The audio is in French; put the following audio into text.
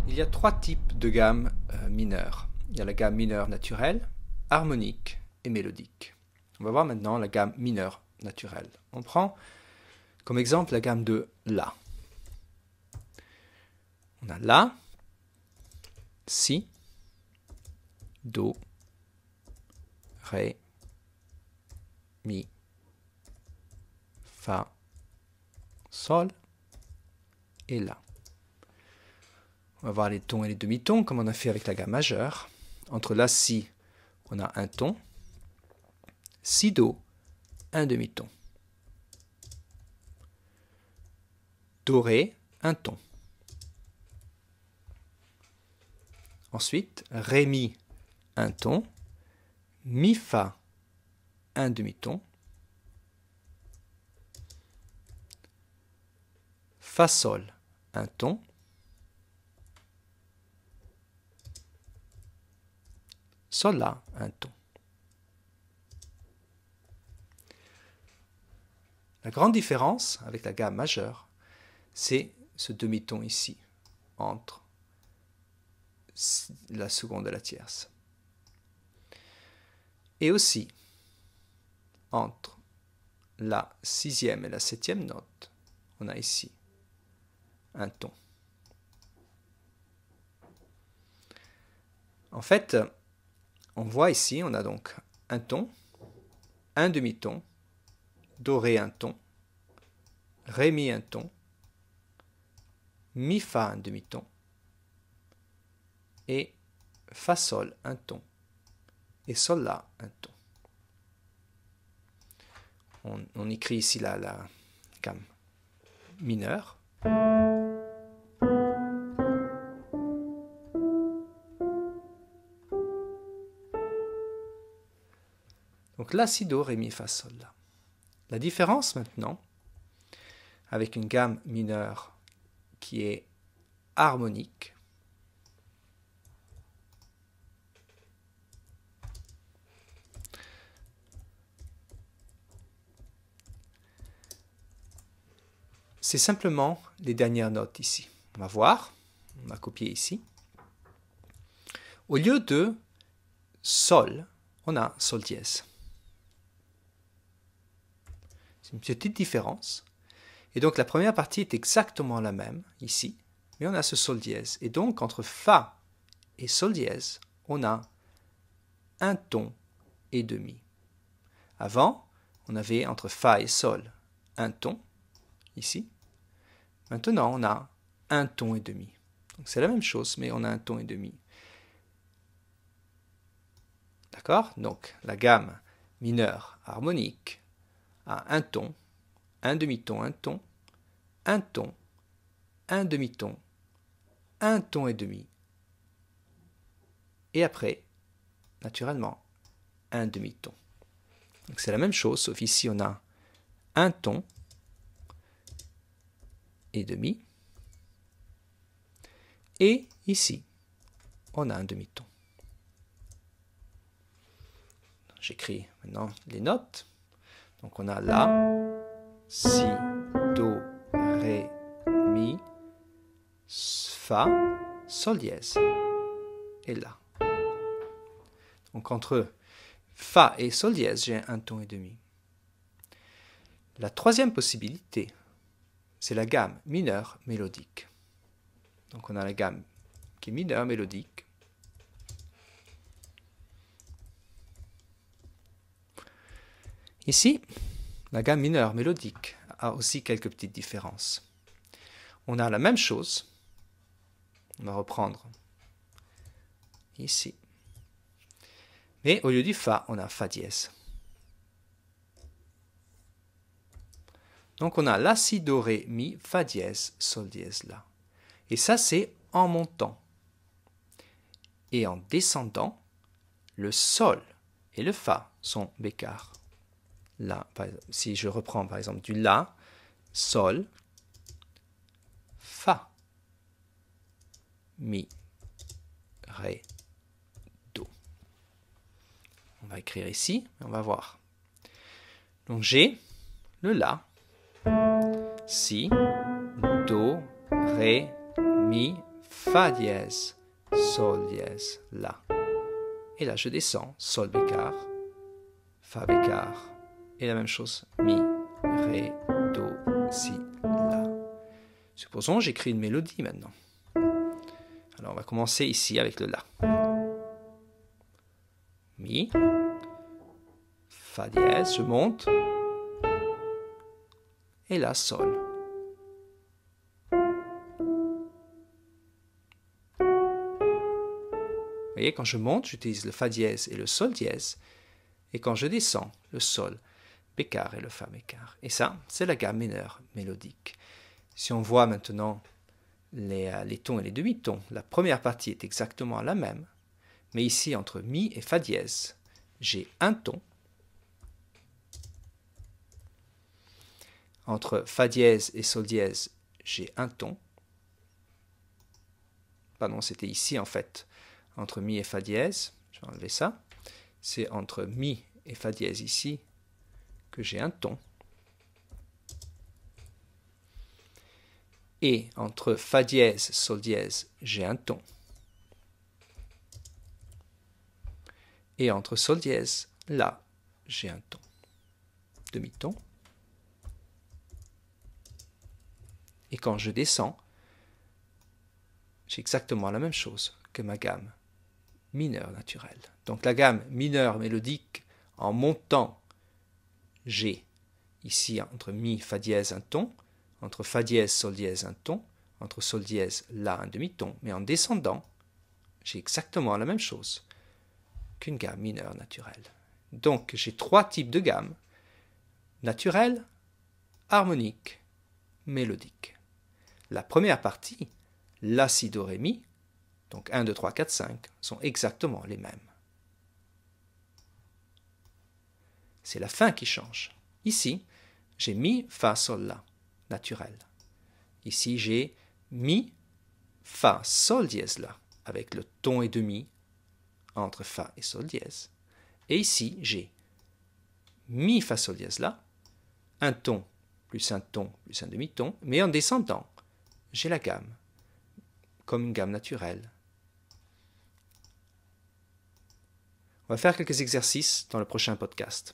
Il y a trois types de gammes mineures. Il y a la gamme mineure naturelle, harmonique et mélodique. On va voir maintenant la gamme mineure naturelle. On prend comme exemple la gamme de La. On a La, Si, Do, Ré, Mi, Fa, Sol et La. On va voir les tons et les demi-tons comme on a fait avec la gamme majeure. Entre La, Si, on a un ton. Si, Do, un demi-ton. Do, Ré, un ton. Ensuite, Ré, Mi, un ton. Mi, Fa, un demi-ton. Fa, Sol, un ton. Sol, La, un ton. La grande différence avec la gamme majeure, c'est ce demi-ton ici, entre la seconde et la tierce. Et aussi, entre la sixième et la septième note, on a ici un ton. En fait, on voit ici, on a donc un ton, un demi-ton, Do, Ré, un ton, Ré, Mi, un ton, Mi, Fa, un demi-ton, et Fa, Sol, un ton, et Sol, La, un ton. On écrit ici la gamme mineure. Donc La, Si, Do, Ré, Mi, Fa, Sol, La. La différence maintenant, avec une gamme mineure qui est harmonique, c'est simplement les dernières notes ici. On va voir, on a copié ici. Au lieu de Sol, on a Sol dièse. C'est une petite différence. Et donc la première partie est exactement la même ici, mais on a ce Sol dièse. Et donc entre Fa et Sol dièse, on a un ton et demi. Avant, on avait entre Fa et Sol un ton, ici. Maintenant, on a un ton et demi. Donc c'est la même chose, mais on a un ton et demi. D'accord? Donc la gamme mineure harmonique a un ton, un demi-ton, un ton, un demi-ton, un ton et demi. Et après, naturellement, un demi-ton. Donc c'est la même chose, sauf ici on a un ton et demi. Et ici, on a un demi-ton. J'écris maintenant les notes. Donc on a La, Si, Do, Ré, Mi, Fa, Sol dièse et La. Donc entre Fa et Sol dièse, j'ai un ton et demi. La troisième possibilité, c'est la gamme mineure mélodique. Donc on a la gamme qui est mineure mélodique. Ici, la gamme mineure mélodique a aussi quelques petites différences. On a la même chose. On va reprendre ici. Mais au lieu du Fa, on a Fa dièse. Donc on a La, Si, Do, Ré, Mi, Fa dièse, Sol dièse, La. Et ça, c'est en montant. Et en descendant, le Sol et le Fa sont bécarres. Là, si je reprends par exemple du La, Sol, Fa, Mi, Ré, Do. On va écrire ici, on va voir. Donc j'ai le La, Si, Do, Ré, Mi, Fa dièse, Sol dièse, La. Et là, je descends, Sol bécard, Fa bécard. Et la même chose, Mi, Ré, Do, Si, La. Supposons j'écris une mélodie maintenant. Alors, on va commencer ici avec le La. Mi, Fa dièse, je monte, et là, Sol. Vous voyez, quand je monte, j'utilise le Fa dièse et le Sol dièse, et quand je descends, le Sol bécard et le Fa bécard. Et ça, c'est la gamme mineure mélodique. Si on voit maintenant les tons et les demi-tons, la première partie est exactement la même, mais ici, entre Mi et Fa dièse, j'ai un ton. Entre Fa dièse et Sol dièse, j'ai un ton. Pardon, c'était ici en fait. Entre Mi et Fa dièse, je vais enlever ça. C'est entre Mi et Fa dièse ici que j'ai un ton. Et entre Fa dièse, Sol dièse, j'ai un ton. Et entre Sol dièse, là, j'ai un ton. Demi-ton. Et quand je descends, j'ai exactement la même chose que ma gamme mineure naturelle. Donc la gamme mineure mélodique, en montant, j'ai ici entre Mi, Fa dièse un ton, entre Fa dièse, Sol dièse un ton, entre Sol dièse, La un demi-ton, mais en descendant, j'ai exactement la même chose qu'une gamme mineure naturelle. Donc j'ai trois types de gammes, naturelle, harmonique, mélodique. La première partie, La, Si, Do, Ré, Mi, donc 1, 2, 3, 4, 5, sont exactement les mêmes. C'est la fin qui change. Ici, j'ai Mi, Fa, Sol, La, naturel. Ici, j'ai Mi, Fa, Sol dièse, La, avec le ton et demi entre Fa et Sol dièse. Et ici, j'ai Mi, Fa, Sol dièse, La, un ton, plus un demi-ton, mais en descendant, j'ai la gamme, comme une gamme naturelle. On va faire quelques exercices dans le prochain podcast.